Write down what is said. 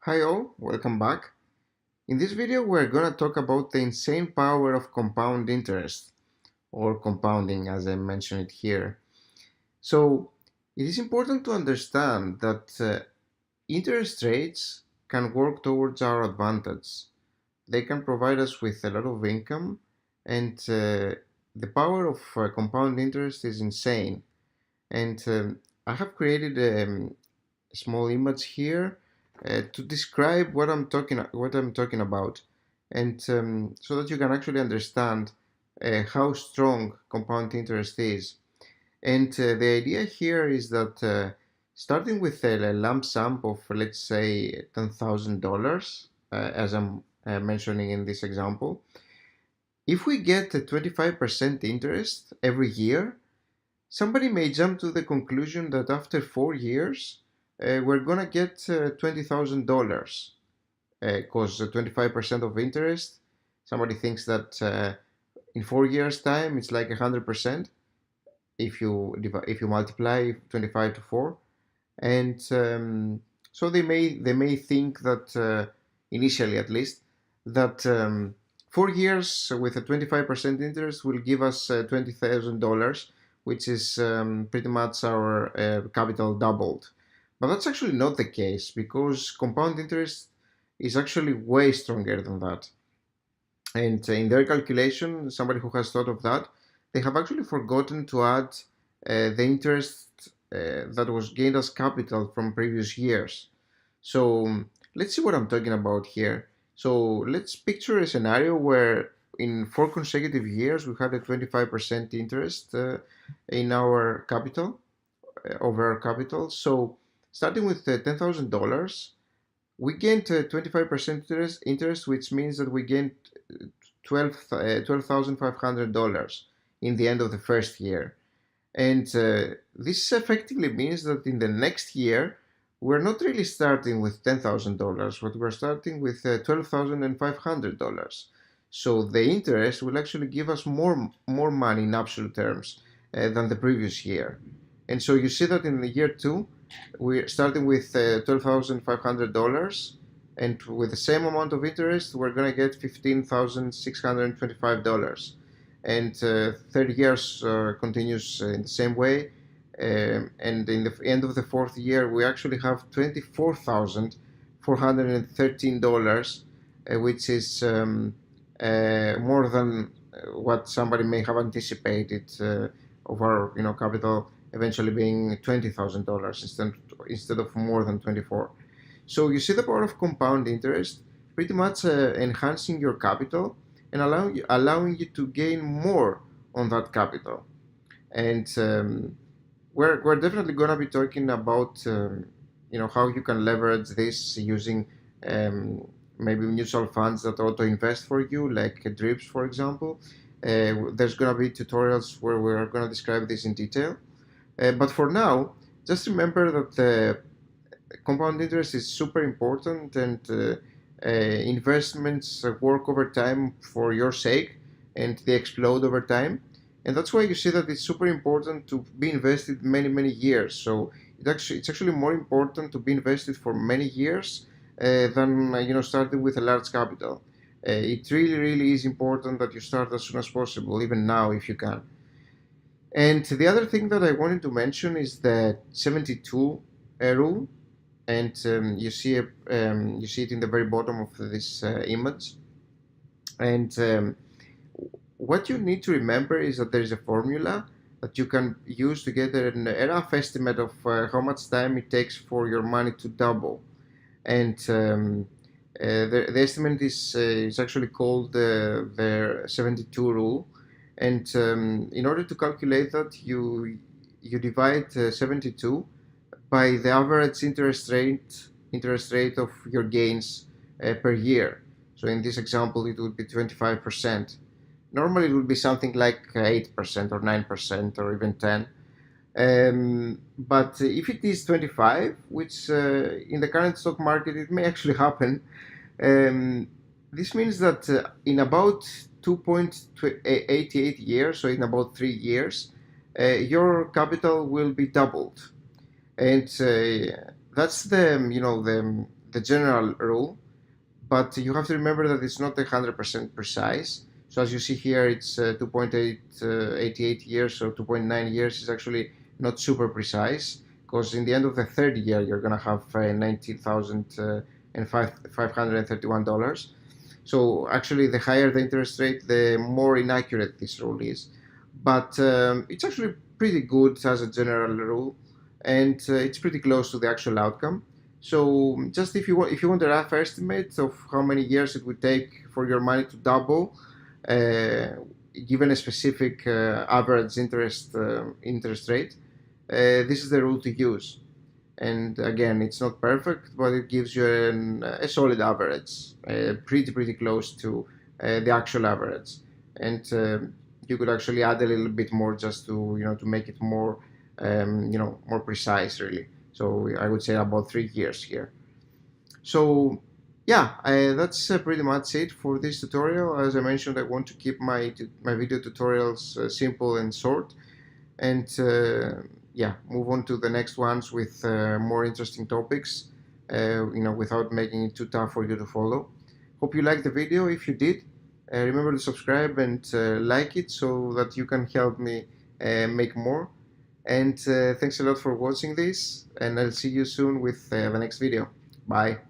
Hi all, welcome back. In this video we're gonna talk about the insane power of compound interest, or compounding as I mentioned it here. So it is important to understand that interest rates can work towards our advantage. They can provide us with a lot of income, and the power of compound interest is insane. And I have created a small image here to describe what I'm talking about, and so that you can actually understand how strong compound interest is. And the idea here is that starting with a lump sum of, let's say, $10,000, as I'm mentioning in this example, if we get a 25% interest every year, somebody may jump to the conclusion that after 4 years, we're gonna get $20,000 because 25% of interest. Somebody thinks that in 4 years' time it's like 100% if you multiply 25 to 4, and so they may think that initially at least that 4 years with a 25% interest will give us $20,000, which is pretty much our capital doubled. But that's actually not the case, because compound interest is actually way stronger than that. And in their calculation, somebody who has thought of that, they have actually forgotten to add the interest that was gained as capital from previous years. So let's see what I'm talking about here. So let's picture a scenario where in 4 consecutive years we had a 25% interest in our capital, over our capital. So starting with $10,000, we gained 25% interest, which means that we gained $12,500 in the end of the first year. And this effectively means that in the next year, we're not really starting with $10,000, but we're starting with $12,500. So the interest will actually give us more money in absolute terms than the previous year. And so you see that in the year two, we're starting with $12,500, and with the same amount of interest, we're going to get $15,625. And 30 years continues in the same way. And in the end of the fourth year, we actually have $24,413, which is more than what somebody may have anticipated of our capital eventually being $20,000 instead of more than 24. So you see the power of compound interest pretty much enhancing your capital and allowing you to gain more on that capital. And we're definitely going to be talking about how you can leverage this using maybe mutual funds that auto invest for you, like DRIPS, for example. There's going to be tutorials where we're going to describe this in detail. But for now, just remember that the compound interest is super important, and investments work over time for your sake, and they explode over time. And that's why you see that it's super important to be invested many years. So it's actually more important to be invested for many years than starting with a large capital. It really is important that you start as soon as possible, even now if you can. And the other thing that I wanted to mention is the 72 rule, and you see it in the very bottom of this image. And what you need to remember is that there is a formula that you can use to get a rough estimate of how much time it takes for your money to double. And the estimate is actually called the 72 rule. And in order to calculate that, you divide 72 by the average interest rate of your gains per year. So in this example, it would be 25%. Normally, it would be something like 8% or 9% or even 10. But if it is 25, which in the current stock market it may actually happen, this means that in about 2.88 years, so in about 3 years, your capital will be doubled. And that's the general rule, but you have to remember that it's not 100% precise. So as you see here, it's 2.88 years, so 2.9 years is actually not super precise, because in the end of the third year, you're going to have $19,531. So actually, the higher the interest rate, the more inaccurate this rule is. But it's actually pretty good as a general rule, and it's pretty close to the actual outcome. So just if you want a rough estimate of how many years it would take for your money to double, uh, given a specific average interest rate, this is the rule to use. And again, it's not perfect, but it gives you a solid average, pretty close to the actual average. And you could actually add a little bit more just to to make it more more precise, really. So I would say about 3 years here. So yeah, that's pretty much it for this tutorial. As I mentioned, I want to keep my video tutorials simple and short, and yeah, move on to the next ones with more interesting topics, without making it too tough for you to follow. Hope you liked the video. If you did, remember to subscribe and like it so that you can help me make more. And thanks a lot for watching this, and I'll see you soon with the next video. Bye.